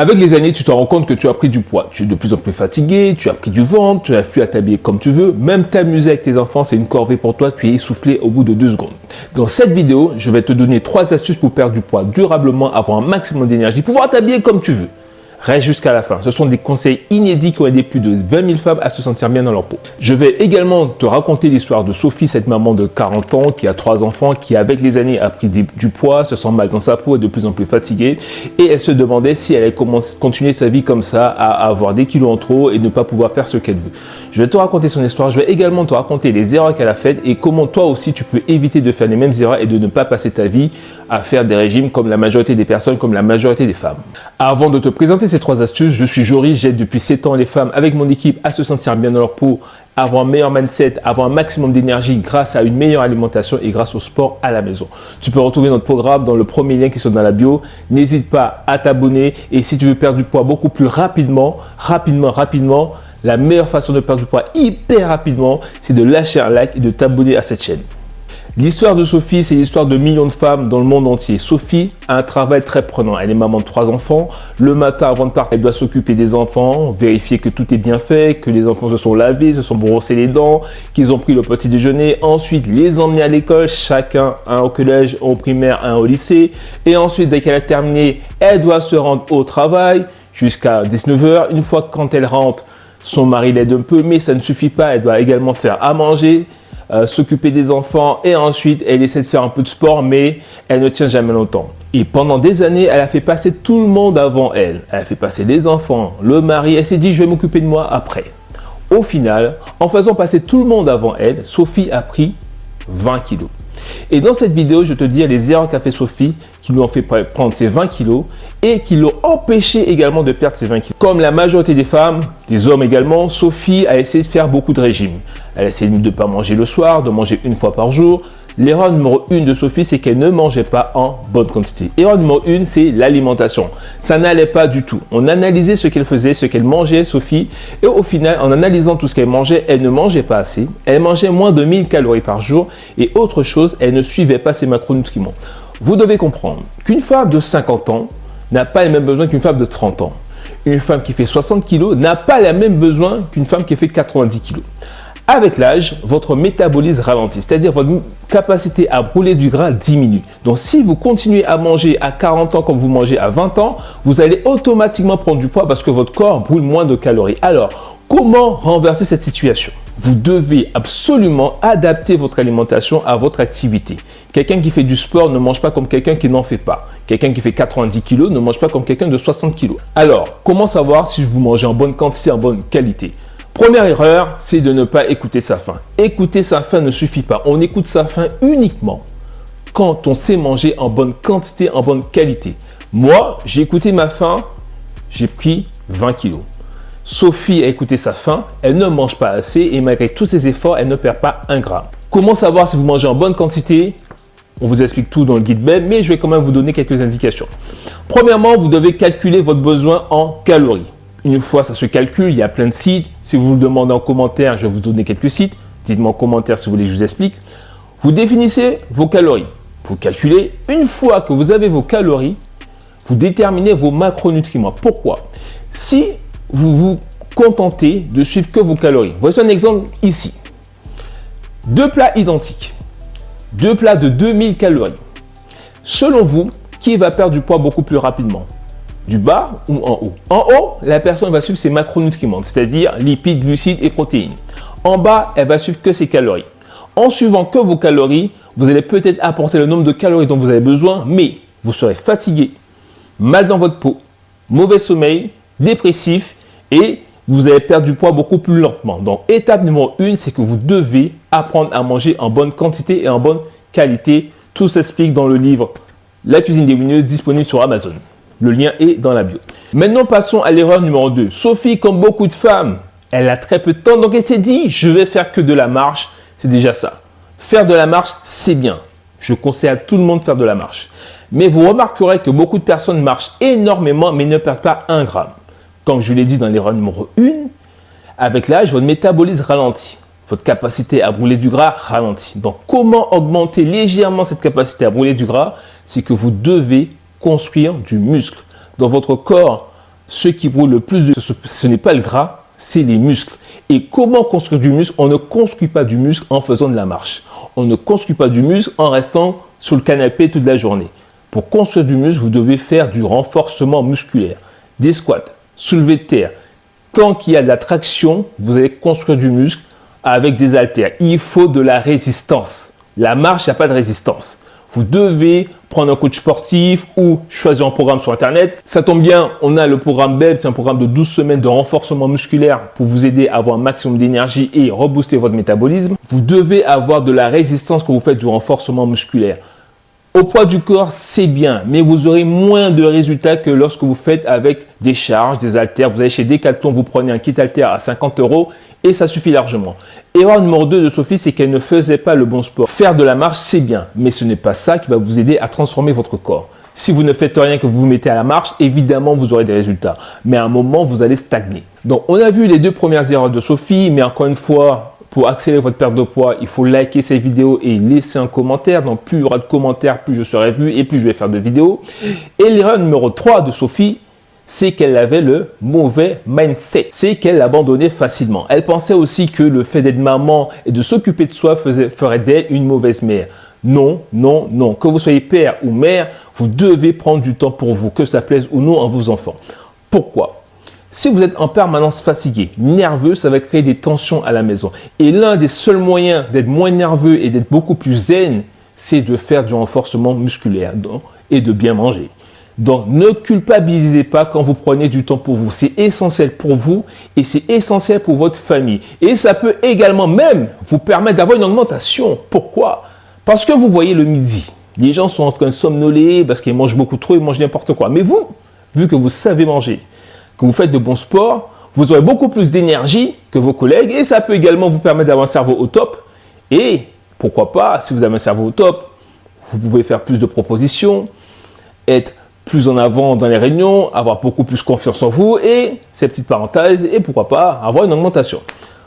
Avec les années, tu te rends compte que tu as pris du poids. Tu es de plus en plus fatigué, tu as pris du ventre, tu n'arrives plus à t'habiller comme tu veux. Même t'amuser avec tes enfants, c'est une corvée pour toi. Tu es essoufflé au bout de 2 secondes. Dans cette vidéo, je vais te donner 3 astuces pour perdre du poids durablement, avoir un maximum d'énergie, pouvoir t'habiller comme tu veux. Reste jusqu'à la fin. Ce sont des conseils inédits qui ont aidé plus de 20 000 femmes à se sentir bien dans leur peau. Je vais également te raconter l'histoire de Sophie, cette maman de 40 ans qui a 3 enfants, qui avec les années a pris du poids, se sent mal dans sa peau, est de plus en plus fatiguée. Et elle se demandait si elle allait continuer sa vie comme ça, à avoir des kilos en trop et ne pas pouvoir faire ce qu'elle veut. Je vais te raconter son histoire. Je vais également te raconter les erreurs qu'elle a faites et comment toi aussi tu peux éviter de faire les mêmes erreurs et de ne pas passer ta vie à faire des régimes comme la majorité des personnes, comme la majorité des femmes. Avant de te présenter ces 3 astuces, je suis Joris, j'aide depuis 7 ans les femmes avec mon équipe à se sentir bien dans leur peau, avoir un meilleur mindset, avoir un maximum d'énergie grâce à une meilleure alimentation et grâce au sport à la maison. Tu peux retrouver notre programme dans le premier lien qui sont dans la bio. N'hésite pas à t'abonner et si tu veux perdre du poids beaucoup plus rapidement, la meilleure façon de perdre du poids hyper rapidement, c'est de lâcher un like et de t'abonner à cette chaîne. L'histoire de Sophie, c'est l'histoire de millions de femmes dans le monde entier. Sophie a un travail très prenant. Elle est maman de 3 enfants. Le matin, avant de partir, elle doit s'occuper des enfants, vérifier que tout est bien fait, que les enfants se sont lavés, se sont brossés les dents, qu'ils ont pris le petit déjeuner. Ensuite, les emmener à l'école, chacun, un au collège, au primaire, un au lycée. Et ensuite, dès qu'elle a terminé, elle doit se rendre au travail jusqu'à 19 h. Une fois que quand elle rentre, son mari l'aide un peu, mais ça ne suffit pas. Elle doit également faire à manger, s'occuper des enfants et ensuite elle essaie de faire un peu de sport mais elle ne tient jamais longtemps. Et pendant des années, elle a fait passer tout le monde avant elle. Elle a fait passer les enfants, le mari, elle s'est dit je vais m'occuper de moi après. Au final, en faisant passer tout le monde avant elle, Sophie a pris 20 kilos. Et dans cette vidéo, je te dis les erreurs qu'a fait Sophie qui lui ont fait prendre ses 20 kilos et qui l'ont empêché également de perdre ses 20 kilos. Comme la majorité des femmes, des hommes également, Sophie a essayé de faire beaucoup de régimes. Elle a essayé de ne pas manger le soir, de manger une fois par jour. L'erreur numéro 1 de Sophie, c'est qu'elle ne mangeait pas en bonne quantité. Erreur numéro 1, c'est l'alimentation. Ça n'allait pas du tout. On analysait ce qu'elle faisait, ce qu'elle mangeait, Sophie. Et au final, en analysant tout ce qu'elle mangeait, elle ne mangeait pas assez. Elle mangeait moins de 1000 calories par jour. Et autre chose, elle ne suivait pas ses macronutriments. Vous devez comprendre qu'une femme de 50 ans n'a pas les mêmes besoins qu'une femme de 30 ans. Une femme qui fait 60 kg n'a pas les mêmes besoins qu'une femme qui fait 90 kg. Avec l'âge, votre métabolisme ralentit, c'est-à-dire votre capacité à brûler du gras diminue. Donc si vous continuez à manger à 40 ans comme vous mangez à 20 ans, vous allez automatiquement prendre du poids parce que votre corps brûle moins de calories. Alors, comment renverser cette situation? Vous devez absolument adapter votre alimentation à votre activité. Quelqu'un qui fait du sport ne mange pas comme quelqu'un qui n'en fait pas. Quelqu'un qui fait 90 kg ne mange pas comme quelqu'un de 60 kg. Alors, comment savoir si vous mangez en bonne quantité, en bonne qualité? Première erreur, c'est de ne pas écouter sa faim. Écouter sa faim ne suffit pas. On écoute sa faim uniquement quand on sait manger en bonne quantité, en bonne qualité. Moi, j'ai écouté ma faim, j'ai pris 20 kilos. Sophie a écouté sa faim, elle ne mange pas assez et malgré tous ses efforts, elle ne perd pas 1 gramme. Comment savoir si vous mangez en bonne quantité? On vous explique tout dans le guide même, mais je vais quand même vous donner quelques indications. Premièrement, vous devez calculer votre besoin en calories. Une fois ça se calcule, il y a plein de sites. Si vous vous le demandez en commentaire, je vais vous donner quelques sites. Dites-moi en commentaire si vous voulez que je vous explique. Vous définissez vos calories. Vous calculez. Une fois que vous avez vos calories, vous déterminez vos macronutriments. Pourquoi? Si vous vous contentez de suivre que vos calories. Voici un exemple ici. 2 plats identiques. 2 plats de 2000 calories. Selon vous, qui va perdre du poids beaucoup plus rapidement? Du bas ou en haut? En haut, la personne va suivre ses macronutriments, c'est-à-dire lipides, glucides et protéines. En bas, elle va suivre que ses calories. En suivant que vos calories, vous allez peut-être apporter le nombre de calories dont vous avez besoin, mais vous serez fatigué, mal dans votre peau, mauvais sommeil, dépressif et vous allez perdre du poids beaucoup plus lentement. Donc, étape numéro 1, c'est que vous devez apprendre à manger en bonne quantité et en bonne qualité. Tout s'explique dans le livre La cuisine des winneuses disponible sur Amazon. Le lien est dans la bio. Maintenant, passons à l'erreur numéro 2. Sophie, comme beaucoup de femmes, elle a très peu de temps, donc elle s'est dit, je vais faire que de la marche. C'est déjà ça. Faire de la marche, c'est bien. Je conseille à tout le monde de faire de la marche. Mais vous remarquerez que beaucoup de personnes marchent énormément, mais ne perdent pas 1 gramme. Comme je l'ai dit dans l'erreur numéro 1, avec l'âge, votre métabolisme ralentit. Votre capacité à brûler du gras ralentit. Donc, comment augmenter légèrement cette capacité à brûler du gras? C'est que vous devez construire du muscle. Dans votre corps, ce qui brûle le plus, ce n'est pas le gras, c'est les muscles. Et comment construire du muscle? On ne construit pas du muscle en faisant de la marche. On ne construit pas du muscle en restant sur le canapé toute la journée. Pour construire du muscle, vous devez faire du renforcement musculaire, des squats, soulevés de terre. Tant qu'il y a de la traction, vous allez construire du muscle avec des haltères. Il faut de la résistance. La marche, il n'y a pas de résistance. Vous devez prendre un coach sportif ou choisir un programme sur Internet. Ça tombe bien, on a le programme BEB, c'est un programme de 12 semaines de renforcement musculaire pour vous aider à avoir un maximum d'énergie et rebooster votre métabolisme. Vous devez avoir de la résistance quand vous faites du renforcement musculaire. Au poids du corps, c'est bien, mais vous aurez moins de résultats que lorsque vous faites avec des charges, des haltères. Vous allez chez Decathlon, vous prenez un kit haltère à 50 € et ça suffit largement. Erreur numéro 2 de Sophie, c'est qu'elle ne faisait pas le bon sport. Faire de la marche, c'est bien, mais ce n'est pas ça qui va vous aider à transformer votre corps. Si vous ne faites rien, que vous vous mettez à la marche, évidemment, vous aurez des résultats. Mais à un moment, vous allez stagner. Donc, on a vu les 2 premières erreurs de Sophie, mais encore une fois, pour accélérer votre perte de poids, il faut liker cette vidéo et laisser un commentaire. Donc, plus il y aura de commentaires, plus je serai vu et plus je vais faire de vidéos. Et l'erreur numéro 3 de Sophie, c'est qu'elle avait le mauvais mindset. C'est qu'elle abandonnait facilement. Elle pensait aussi que le fait d'être maman et de s'occuper de soi ferait d'elle une mauvaise mère. Non, non, non. Que vous soyez père ou mère, vous devez prendre du temps pour vous, que ça plaise ou non à vos enfants. Pourquoi? Si vous êtes en permanence fatigué, nerveux, ça va créer des tensions à la maison. Et l'un des seuls moyens d'être moins nerveux et d'être beaucoup plus zen, c'est de faire du renforcement musculaire et de bien manger. Donc, ne culpabilisez pas quand vous prenez du temps pour vous. C'est essentiel pour vous et c'est essentiel pour votre famille. Et ça peut également même vous permettre d'avoir une augmentation. Pourquoi? Parce que vous voyez le midi, les gens sont en train de somnoler parce qu'ils mangent beaucoup trop, ils mangent n'importe quoi. Mais vous, vu que vous savez manger, que vous faites de bons sports, vous aurez beaucoup plus d'énergie que vos collègues et ça peut également vous permettre d'avoir un cerveau au top. Et pourquoi pas, si vous avez un cerveau au top, vous pouvez faire plus de propositions, être plus en avant dans les réunions, avoir beaucoup plus confiance en vous et, ces petites parenthèses, et pourquoi pas avoir une augmentation.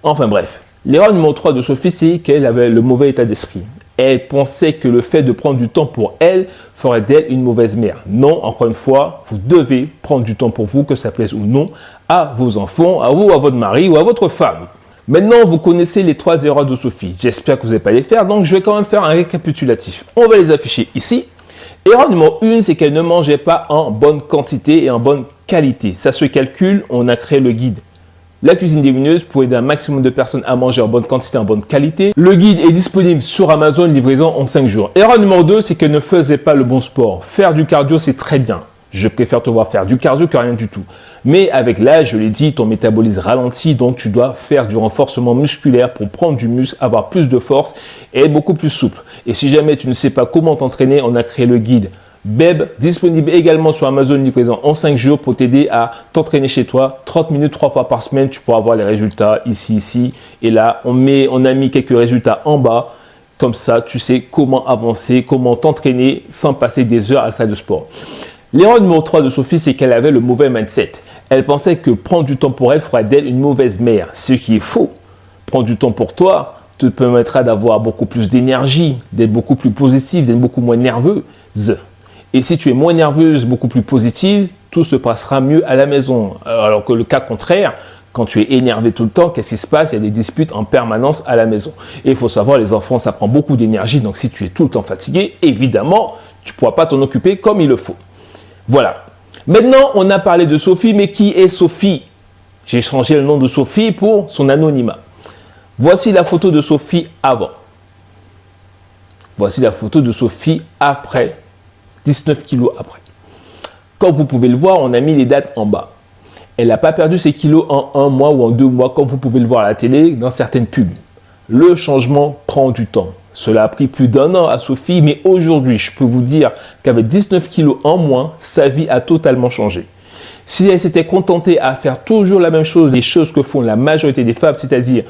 Enfin bref, l'erreur numéro 3 de Sophie, c'est qu'elle avait le mauvais état d'esprit. Elle pensait que le fait de prendre du temps pour elle ferait d'elle une mauvaise mère. Non, encore une fois, vous devez prendre du temps pour vous, que ça plaise ou non, à vos enfants, à vous, à votre mari ou à votre femme. Maintenant, vous connaissez les 3 erreurs de Sophie. J'espère que vous n'allez pas les faire, donc je vais quand même faire un récapitulatif. On va les afficher ici. Erreur numéro 1, c'est qu'elle ne mangeait pas en bonne quantité et en bonne qualité. Ça se calcule, on a créé le guide La cuisine des mineuses pour aider un maximum de personnes à manger en bonne quantité et en bonne qualité. Le guide est disponible sur Amazon, livraison en 5 jours. Erreur numéro 2, c'est qu'elle ne faisait pas le bon sport. Faire du cardio, c'est très bien. Je préfère te voir faire du cardio que rien du tout. Mais avec l'âge, je l'ai dit, ton métabolisme ralentit, donc tu dois faire du renforcement musculaire pour prendre du muscle, avoir plus de force et être beaucoup plus souple. Et si jamais tu ne sais pas comment t'entraîner, on a créé le guide BEB, disponible également sur Amazon, livraison en 5 jours pour t'aider à t'entraîner chez toi. 30 minutes, 3 fois par semaine, tu pourras voir les résultats ici. Et là, on a mis quelques résultats en bas. Comme ça, tu sais comment avancer, comment t'entraîner sans passer des heures à la salle de sport. L'erreur numéro 3 de Sophie, c'est qu'elle avait le mauvais mindset. Elle pensait que prendre du temps pour elle ferait d'elle une mauvaise mère, ce qui est faux. Prendre du temps pour toi te permettra d'avoir beaucoup plus d'énergie, d'être beaucoup plus positive, d'être beaucoup moins nerveuse. Et si tu es moins nerveuse, beaucoup plus positive, tout se passera mieux à la maison. Alors que le cas contraire, quand tu es énervé tout le temps, qu'est-ce qui se passe? Il y a des disputes en permanence à la maison. Et il faut savoir, les enfants, ça prend beaucoup d'énergie. Donc si tu es tout le temps fatigué, évidemment, tu ne pourras pas t'en occuper comme il le faut. Voilà. Maintenant, on a parlé de Sophie, mais qui est Sophie? J'ai changé le nom de Sophie pour son anonymat. Voici la photo de Sophie avant. Voici la photo de Sophie après, 19 kilos après. Comme vous pouvez le voir, on a mis les dates en bas. Elle n'a pas perdu ses kilos en 1 mois ou en 2 mois, comme vous pouvez le voir à la télé dans certaines pubs. Le changement prend du temps. Cela a pris plus d'1 an à Sophie, mais aujourd'hui, je peux vous dire qu'avec 19 kilos en moins, sa vie a totalement changé. Si elle s'était contentée à faire toujours la même chose, les choses que font la majorité des femmes, c'est-à-dire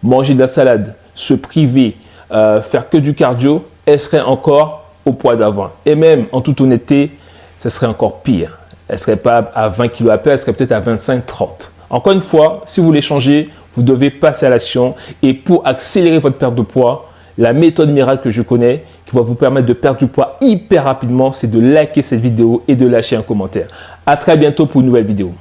manger de la salade, se priver, faire que du cardio, elle serait encore au poids d'avant. Et même, en toute honnêteté, ce serait encore pire. Elle ne serait pas à 20 kilos à perdre, elle serait peut-être à 25-30. Encore une fois, si vous voulez changer, vous devez passer à l'action. Et pour accélérer votre perte de poids, la méthode miracle que je connais, qui va vous permettre de perdre du poids hyper rapidement, c'est de liker cette vidéo et de lâcher un commentaire. À très bientôt pour une nouvelle vidéo.